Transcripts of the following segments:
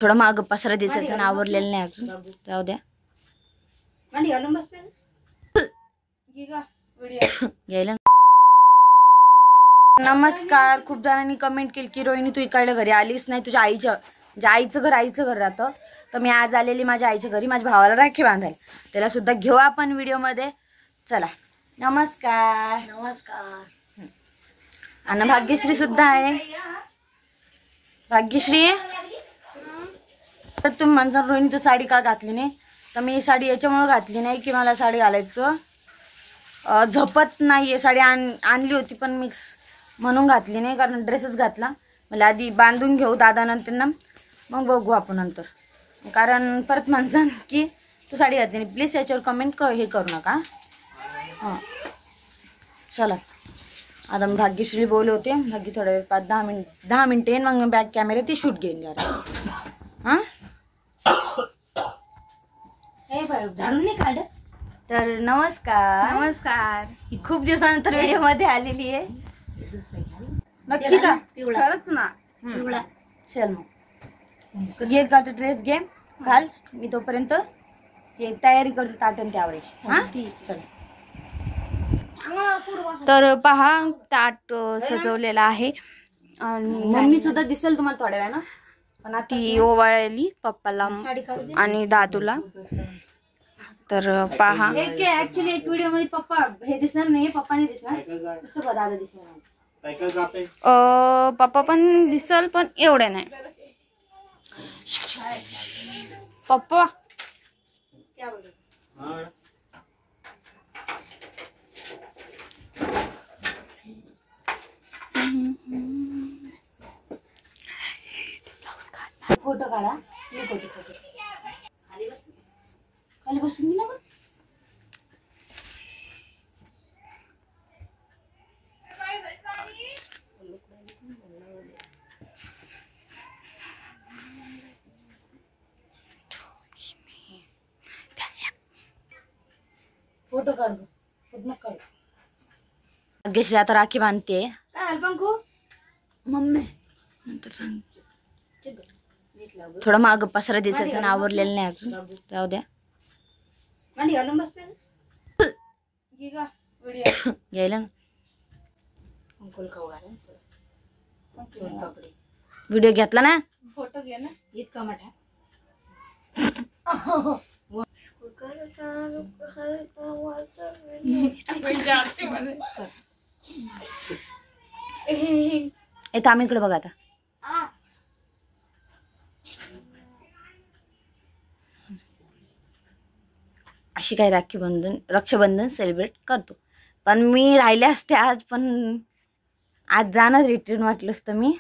थोडं माग पसरा दिसत आणि आवरलेलं नाही अजून. जाऊ द्या. घ्यायला. नमस्कार. खूप जणांनी कमेंट केली की रोहिणी तू इकडे घरी आलीस नाही, तुझ्या आईचं घर राहतं. तर मी आज आलेली माझ्या आईच्या घरी माझ्या भावाला राखी बांधायला. त्याला सुद्धा घेऊ आपण व्हिडिओमध्ये. चला. नमस्कार. नमस्कार. आणि भाग्यश्री सुद्धा आहे. भाग्यश्री, तर तुम्ही म्हणता रोहिणी तू साडी का घातली नाही, तर मी साडी याच्यामुळे घातली नाही की मला साडी घालायचं झपत नाहीये. साडी आणली होती पण मिक्स म्हणून घातली नाही, कारण ड्रेसच घातला. मला आधी बांधून घेऊ दादा नंतर ना, मग बघू आपण नंतर. कारण परत म्हणसान की तू साडी घातली नाही. प्लीज याच्यावर कमेंट हे करू नका. हां चला. आता मी भाग्यश्री बोलवते. भाग्य थोड्या वेळ 5-10 मिनिट येईन, मग मी बॅक कॅमेरा ती शूट घेईन जरा. हां झाडून नाही काढ. तर नमस्कार. खूप दिवसानंतर व्हिडिओ मध्ये आलेली आहे. नक्की का? खरंच ना. चल मग ये का ड्रेस घे घाल. मी तोपर्यंत हे तयारी करते ताटण त्यावरची. हा चल. तर पहा ताट सजवलेला आहे आणि मम्मी सुद्धा दिसेल तुम्हाला थोड्या वेळानं. पण ती ओवाळली पप्पाला आणि दादूला. तर पहा ऍक्च्युली एक व्हिडिओ मध्ये पप्पा हे दिसणार नाही, पप्पा नाही दिसणार, नुसतं दादा दिसणार. पप्पा पण दिसल पण एवढे नाही. पप्पा फोटो काढा. फोटो खाली बसून ना. फोटो काढ. भाग्यश्री आता राखी बांधते. मम्मी नंतर सांग. थोडं माग पसरा दिसत आणि आवरलेलं नाही अजून. जाऊ द्या. घ्यायला व्हिडिओ घेतला ना. फोटो घे ना. इतका मोठा येतं आम्ही इकडे बघा. आता अशी काही रक्षाबंधन सेलिब्रेट करतो. पण मी राहिले असते आज, पण आज जाणार रिटर्न वाटलं असतं मी.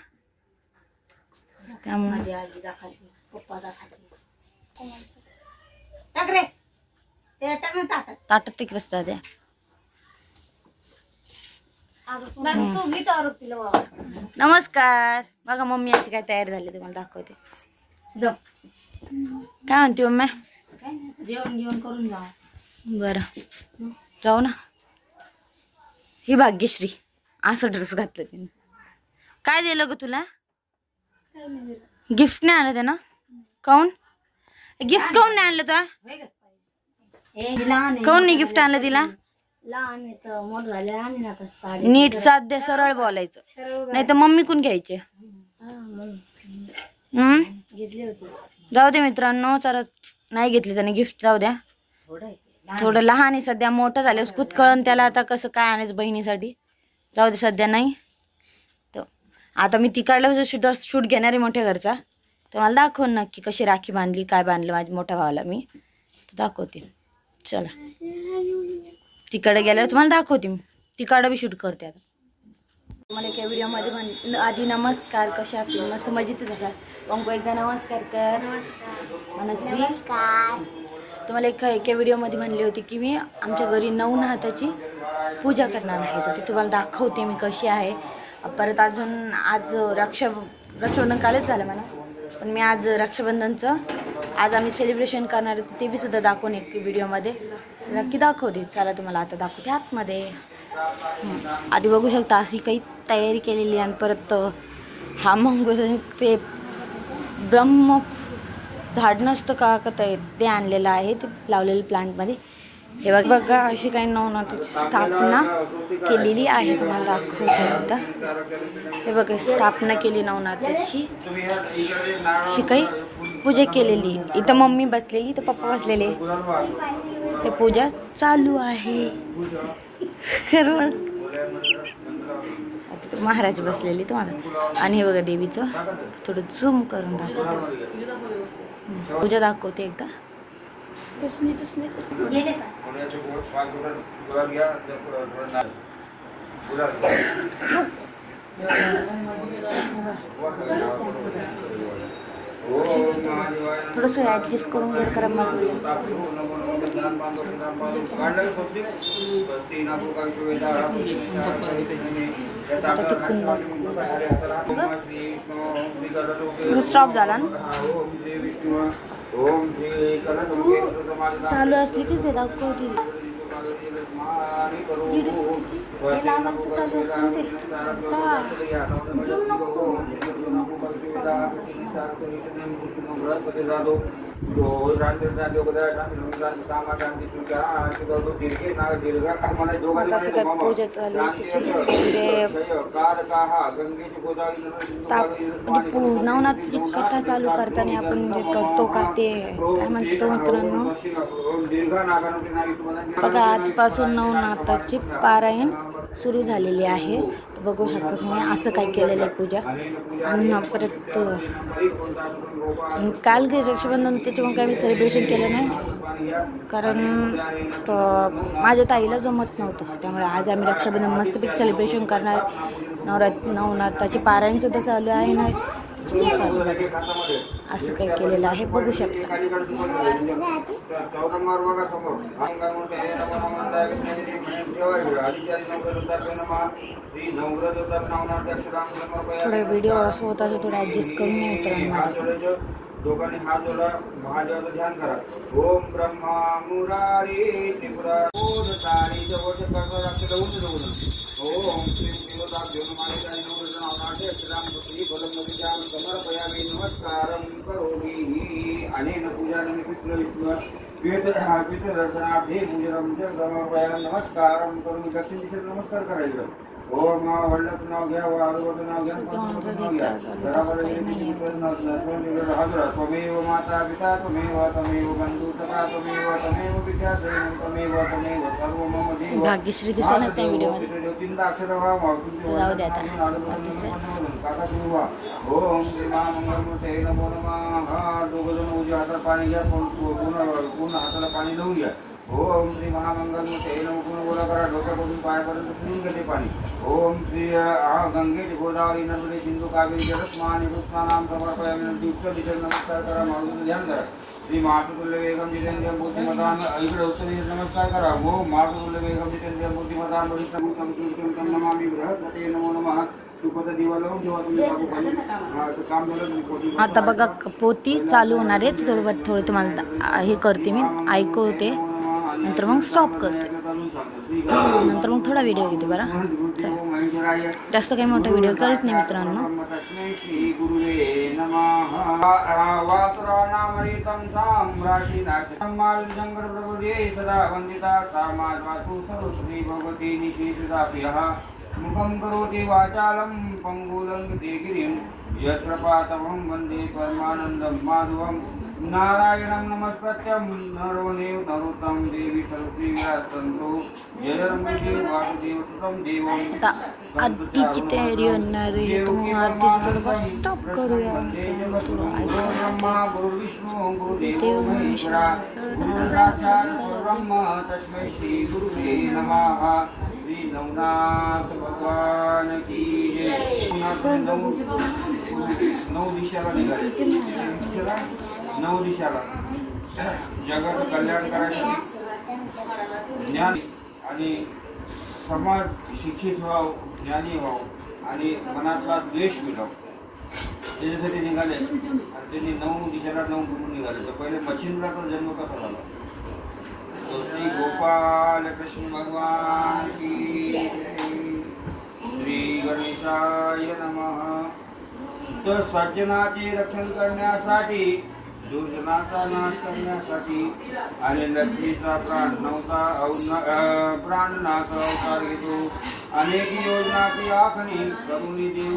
त्यामुळे ताटात तिकडेच द्या. नमस्कार. बघा मम्मी अशी काय तयार झाली तुम्हाला दाखवते. काय म्हणते मम्मी? जेवण करून जा. बरं जाऊ ना. ही भाग्यश्री असं ड्रेस घातलं तिने. काय दिलं ग तुला? गिफ्ट नाही आणलं ना? काऊन गिफ्ट काऊन नाही आणलं तुला? काऊन नाही गिफ्ट आणलं तिला? नीट साध्य सरळ बोलायचं, नाही तर मम्मी कोण घ्यायचे. घेतले होते. जाऊ दे मित्रांनो. चला नाही घेतली त्याने गिफ्ट. जाऊ द्या. थोडं लहान आहे सध्या. मोठं झालं खुद कळण त्याला आता कसं काय आणायचं बहिणीसाठी. जाऊ दे सध्या नाही. तर आता मी तिकडलं सुद्धा शूट घेणार आहे मोठ्या घरचा. तर मला दाखवून नक्की कशी राखी बांधली, काय बांधलं माझ्या मोठ्या भावाला मी दाखवते. चला तिकडे गेल्यावर तुम्हाला दाखवते. मी तिकडं बी शूट करते. आता मला एका व्हिडिओमध्ये आधी नमस्कार. कशा मस्त मजेतच असाल. पंकू एकदा नमस्कार कर. मनस्वी तुम्हाला एका व्हिडिओमध्ये म्हणले होते की मी आमच्या घरी 9 हाताची पूजा करणार आहे. तर ती तुम्हाला दाखवते मी कशी आहे. परत अजून आज रक्षाबंधन कालच झालं मला, पण मी आज रक्षाबंधनचं आज आम्ही सेलिब्रेशन करणार होते. ते बी सुद्धा दाखवून एक व्हिडिओमध्ये नक्की दाखवते. चला तुम्हाला आता दाखवते आतमध्ये. आधी बघू शकता अशी काही तयारी केलेली. आणि परत हा मंगूस ते झाड नसतं का ते आणलेलं आहे, ते लावलेलं प्लांटमध्ये. हे बघा अशी काही नवनाथाची स्थापना केलेली आहे, तुम्हाला दाखवते आता. हे बघा स्थापना केली नवनाथाची, अशी काही पूजा केलेली. इथं मम्मी बसलेली, तर पप्पा बसलेले, ते पूजा चालू आहे. खरं महाराज बसलेली तुम्हाला. आणि हे बघा देवीचं थोडं झूम करून दाखवते, पूजा दाखवते एकदा. तसने थोडंसं ॲडजस्ट करून घ्या करा मग. आता तिकून स्टॉप झाला ना. चालू असली की ते दाखवते. नवनाथची कथा चालू करताना आपण जे करतो का ते काय म्हणतो मित्रांनो. बघा आजपासून नवनाथाची पारायण सुरू झालेली आहे. बघू शकता तुम्ही असं काय केलेलं आहे पूजा. आणि परत काल रक्षाबंधन त्याचे मग काय मी सेलिब्रेशन केलं नाही, कारण माझ्या ताईला जमत नव्हतं. त्यामुळे आज आम्ही रक्षाबंधन मस्तपैकी सेलिब्रेशन करणार. नवनाथाची पारायण सुद्धा चालू आहे ना, चालू असं काही केलेलं आहे, बघू शकता. थोडे व्हिडिओ असं होता, थोडं ॲडजस्ट करून घ्या मित्रांनो. दोघांनी हात जोडा, महादेवाचं ध्यान करा. ओम ब्रह्मा मुरारी त्रिपुरा बोधतारी जवळचे कर्म राष्ट्र ओम श्री देवता देवमालिकाय नमः नामाते श्रीरामपती बलमदिजान समर्पयामि नमस्कारं करोमि. अनेन पूजानमि पितृ दर्शनार्थे पूजनं समर्पयामि नमस्कारं करोमि. दक्षिण दिशेला नमस्कार करायचं. ओम वल्लभ नाव घ्या, आरोग्य नाव घ्या, नाव घ्या. त्वमेव माता पिता त्वमेव बंधू सखा त्वमेव विद्या त्वमेव सर्व मम देव. भाग्यश्री दिसणारच त्या व्हिडिओमध्ये. तीनदा अक्षर व्हा जाऊ द्या आता. ओम महामंगलमूर्ते नमो नमः. दोघं जण उजव्या हाताला पाणी घ्या, पूर्ण हाताला पाणी लावून घ्या. ओम श्री महामंगलमूर्ते नमः. पूर्ण गोळा करा, डोक्यापासून पायापर्यंत सुरून घेते पाणी. ओम श्री गंगे गोदावरी नर्मदे सिंधू कावेरी जलस्नान स्नानाम समर्पयामि. उत्तर दिशेला नमस्कार करा, माऊलीचं ध्यान करा. श्री मातुल्य वेगम जितेंद्रिय मूर्तिमतान. इकडे उत्तर दिशेला नमस्कार करा. ओम मातुल्य वेगम जितेंद्रिय मूर्तिमतान वरिष्ठभूतं कृष्णं नमामि. बृहस्पते नमो नमः. सुपथ दिवा लावून जेव्हा तुम्ही काम झालं. आता बघा पोती चालू होणार आहे. थोडं तुम्हाला हे करते मी, ऐकवते, नंतर मग स्टॉप करते, नंतर मग थोडा व्हिडिओ घेते. बरं चल, जास्त काही मोठा व्हिडिओ करत नाही मित्रांनो. मुखं करोति वाचालं पंगुलं गिरिं यत्र पातवं वन्दे परमानन्दं माधवं. नारायणं नमस्कृत्यं नरोत्तमं देवी सरस्वती व्यासन्तु जयरमृति वासुदेव सुतं देवं. आता आरतीची तयारी होणार आहे, तर मग आरतीचं थोडं स्टॉप करूया. ब्रह्मा गुरुविष्णू गुरुदेवो महेश्वरा गुरुसाक्षात् परब्रह्म तस्मै श्री गुरुवे नमः. श्री नवनाथ भगवान की जय. नऊ दिशाला निघाले, नऊ दिशाला जगाचं कल्याण करायसाठी ज्ञान आणि समाज शिक्षित व्हावं, ज्ञानी व्हावं आणि मनातला द्वेष मिळावं, त्याच्यासाठी निघाले. आणि त्यांनी नऊ दिशाला नऊ म्हणून निघाले. तर पहिले मच्छिंद्राचा जन्म कसा झाला. श्री गोपाल कृष्ण भगवान की श्री गणेशाय नमः. तर सज्जनाचे रक्षण करण्यासाठी दुर्जनाचा नाश करण्यासाठी आणि लक्ष्मीचा प्राणनाथ अवतार घेतो. अनेक योजनाची आखणी करून देव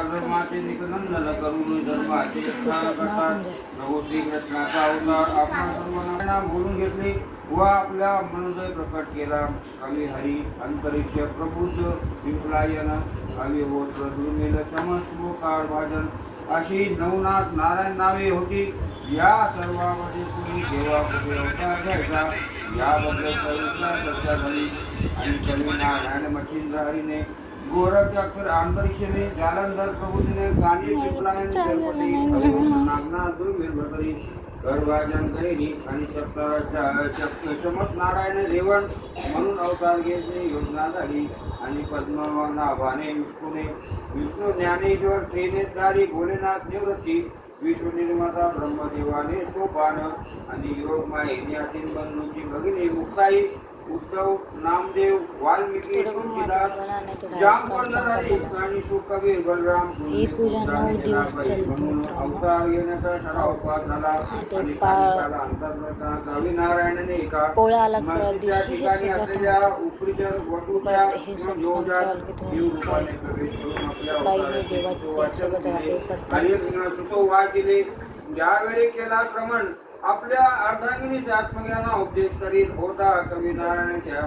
धर्माचे निकनंदन करून धर्माचे रक्षण करतात. प्रभू श्रीकृष्णाचा अवतार आपण सर्वांना बोलून घेतले व आपला मनोदय प्रकट केला. कवी हरी अंतरिक्ष प्रबुद्ध विप्लायन अविहोत्र दुर्मिळ चमत्कार भाजन अशी नवनाथ नारायण नावे होती. या सर्वांमध्ये तुम्ही देवा कुठे अवतार घ्यायचा याबद्दल सविस्तर चर्चा झाली. आणि कवी नारायण मच्छिंद्र हरीने गोरख अंतरिक्षने जालंधर प्रभूने गाणी विप्लायन नागनाथ दुर्मिळ भटरी गर्भाजन कैरी आणि चमत नारायण रेवण म्हणून अवतार घेतले योजना झाली. आणि पद्मनाभाने विष्णू ज्ञानेश्वर त्रिनेत्रधारी भोलेनाथ निवृत्ती विश्वनिर्माता ब्रह्मदेवाने सोपान आणि योग माहिती यातील बंधूंची भगिनी मुक्ताई उद्धव नामदेव वाल्मिकी तुलसीदास जांबवंतधारी आणि शुकबीर बलराम ही पूजा 9 दिवस म्हणून अवतार घेण्याचा ठराव पास झाला. आणि कालिकाला अंतर्गत कवी नारायणाने एका मस्जिदच्या ठिकाणी असलेल्या उपरीच्या वस्तूच्या रूपाने प्रवेश करून आपल्या आणि सुतोवाच दिले. ज्यावेळी केला श्रमण आपल्या अर्धांगिनीचा आत्मज्ञाना उपदेश करीत होता कवी नारायण त्या